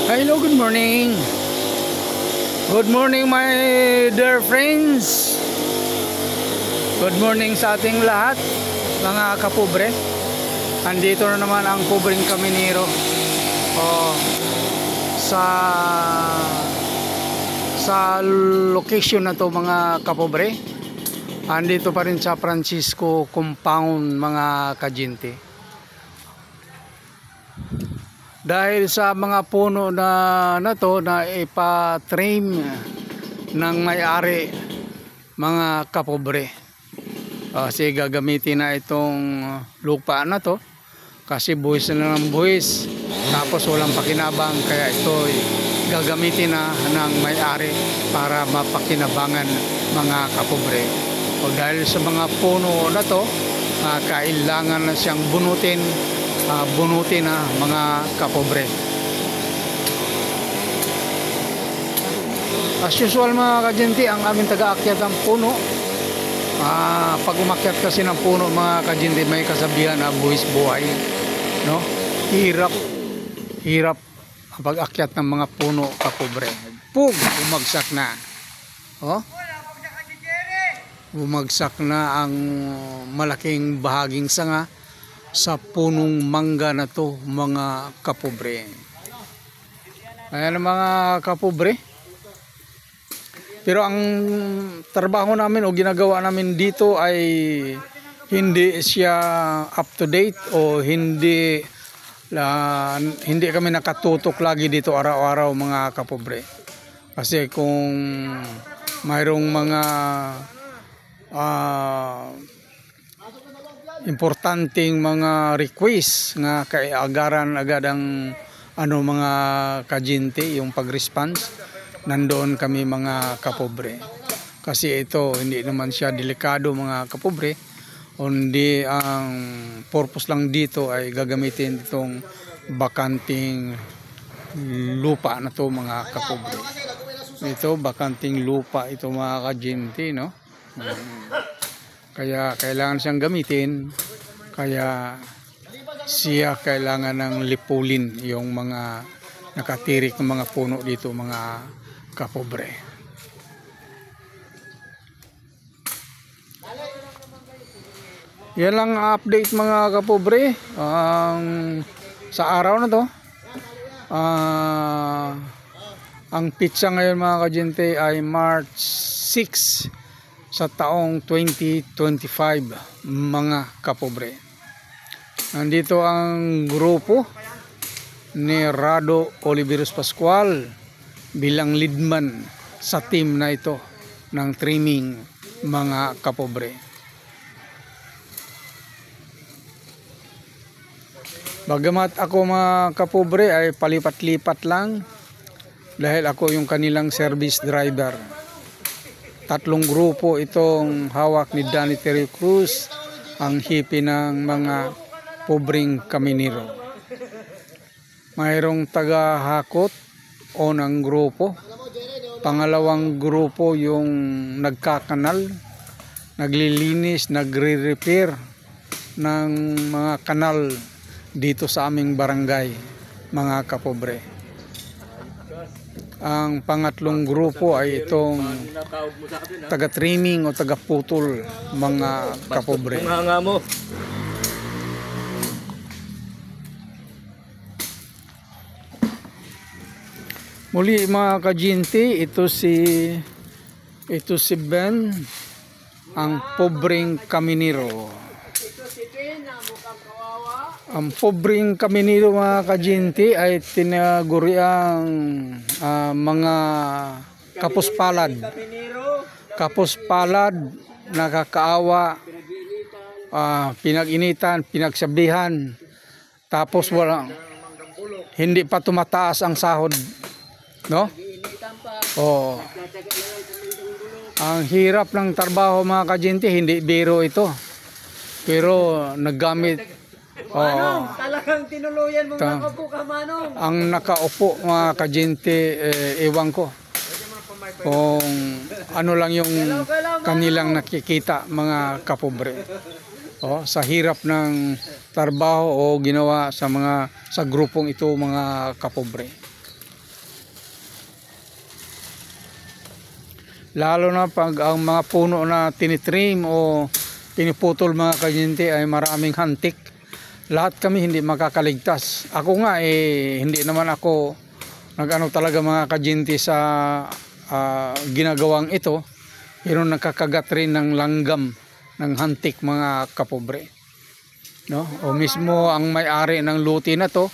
Hello, good morning. Good morning my dear friends. Good morning sa ating lahat, mga kapobre. Andito na naman ang pobreng kaminero sa location na to, mga kapobre. Andito pa rin sa Francisco Compound, mga kajinti. Dahil sa mga puno na to na ipa-trim ng may-ari, mga kapobre. Kasi gagamitin na itong lupa na to kasi buwis na ng buwis, tapos walang pakinabang, kaya ito gagamitin na ng may-ari para mapakinabangan, mga kapobre. Dahil sa mga puno na to, kailangan na siyang bunutin na, mga kapobre. As usual, mga kajenti, ang aming taga-akyat ang puno. Pag umakyat kasi ng puno, mga kajenti, may kasabihan na buwis buhay, no? Hirap ang pag-akyat ng mga puno, kapobre. Pug, bumagsak na. Bumagsak na ang malaking bahaging sanga sa punong mangga na to, mga kapobre. Ayan, mga kapobre. Pero ang trabaho namin o ginagawa namin dito ay hindi siya up to date, o hindi kami nakatutok lagi dito araw-araw, mga kapobre. Kasi kung mayroong mga importanteng mga request nga kaiagaran agad ang mga kajinti, yung pag-response, nandoon kami, mga kapobre. Kasi ito hindi naman siya delikado, mga kapobre. Hindi, ang purpose lang dito ay gagamitin itong bakanting lupa na to, mga kapobre. Ito bakanting lupa ito, mga kajinti, no? Kaya kailangan siyang gamitin, kaya siya kailangan ng lipulin yung mga nakatirik ng mga puno dito, mga kapobre. Yan lang update, mga kapobre, sa araw na to. Ang pitsa ngayon, mga kajente, ay March 6 sa taong 2025, mga kapobre. Nandito ang grupo ni Rado Oliveros Pascual bilang leadman sa team na ito ng trimming, mga kapobre. Bagamat ako, mga kapobre, ay palipat-lipat lang dahil ako yung kanilang service driver. 3 grupo itong hawak ni Danny Terry Cruz, ang hipi ng mga pobreng kaminero. Mayroong taga-hakot o ng grupo. Pangalawang grupo yung nagkakanal, naglilinis, nagre-repair ng mga kanal dito sa aming barangay, mga kapobre. Ang pangatlong grupo ay itong taga-trimming o taga-putol, mga kapobre. Muli, mga kajinti, ito si Ben, ang pobreng kaminero. Ang pobreng kaminero, mga kajinti, ay tinaguriang mga kapuspalad. Kapuspalad, nakakaawa, pinag-initan, pinagsabihan, tapos hindi pa tumataas ang sahod, no? Ang hirap ng trabaho, mga kajinti, hindi biro ito. Pero naggamit, talagang tinuluyan mo, nakaupo ka, Manong. ang nakaupo, mga kajinti, ewan ko kung ano lang yung kanilang nakikita, mga kapobre. Sa hirap ng trabaho o ginawa sa grupong ito, mga kapobre. Lalo na pag ang mga puno na tinitrim o piniputol mga kajinti ay maraming hantik. Lahat kami hindi makakaligtas. Ako nga hindi naman ako nag-ano talaga mga kajinti sa ginagawang ito. Pero nakakagat rin ng langgam, ng hantik mga kapobre. No? O mismo ang may-ari ng luti na to,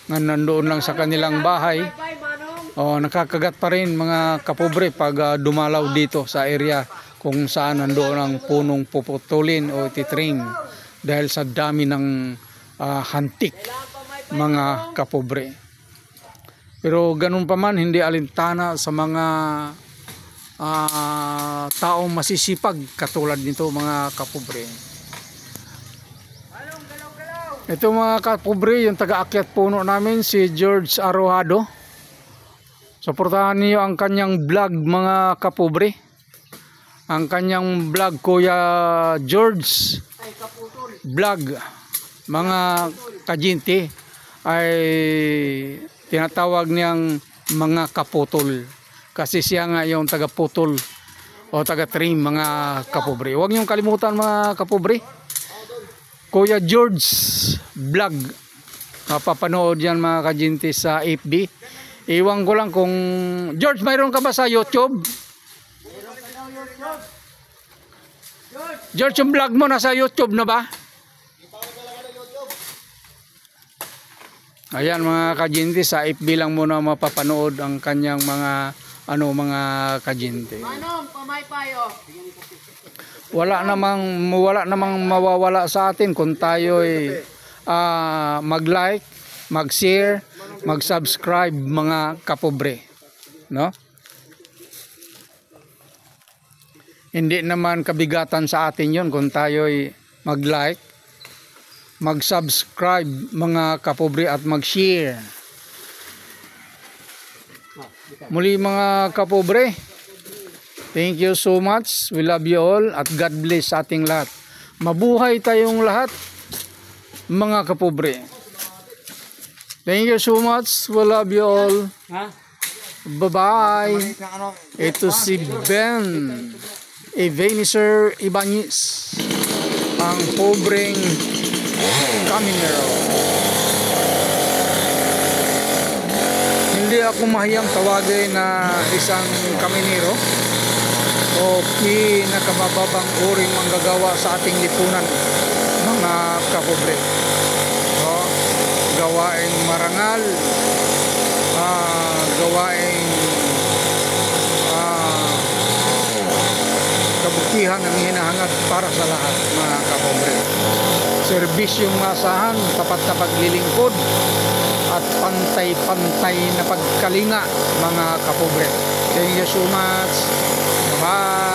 nga nandoon lang sa kanilang bahay, nakakagat pa rin mga kapobre pag dumalaw dito sa area kung saan nandoon ang punong puputulin o titrim dahil sa dami ng hantik mga kapobre. Pero ganun pa man, hindi alintana sa mga taong masisipag katulad nito mga kapobre. Ito mga kapobre, yung taga-akyat puno namin si George Arojado. Suportahan niyo ang kanyang vlog mga kapobre. Ang kanyang vlog Kuya George vlog mga kajinti ay tinatawag niyang mga kaputol. Kasi siya nga yung taga-putol o taga-trim mga kapobre. Huwag niyong kalimutan mga kapobre. Kuya George vlog. Mapapanood yan mga kajinti sa FB. Iwan ko lang kung... George, mayroon ka ba sa YouTube? George, yung vlog mo nasa YouTube na ba? Ayan mga kajinti, sa FB lang muna mapapanood ang kanyang mga mga kajinti. Manong, pamaypayo. Wala namang mawawala sa atin kung tayo mag-like, mag-share, mag-subscribe mga kapobre, no? Hindi naman kabigatan sa atin 'yon kung tayo mag-like, mag-subscribe mga kapobre at mag-share. Muli mga kapobre, thank you so much. We love you all at God bless sa ating lahat. Mabuhay tayong lahat mga kapobre. Thank you so much. We love you all. Bye-bye. Ito si Ben Ebenezer Ibanez, ang pobreng kaminero. Hindi ako mahiyang tawagin na isang kaminero o pinakamababang uring manggagawa sa ating lipunan mga kapobre. Gawaing marangal, gawaing kabutihan ang hinahangad para sa lahat mga kapobre. Serbisyong masahan, tapat na paglilingkod at pantay-pantay na pagkalinga mga kapobre. Thank you so much. Bye.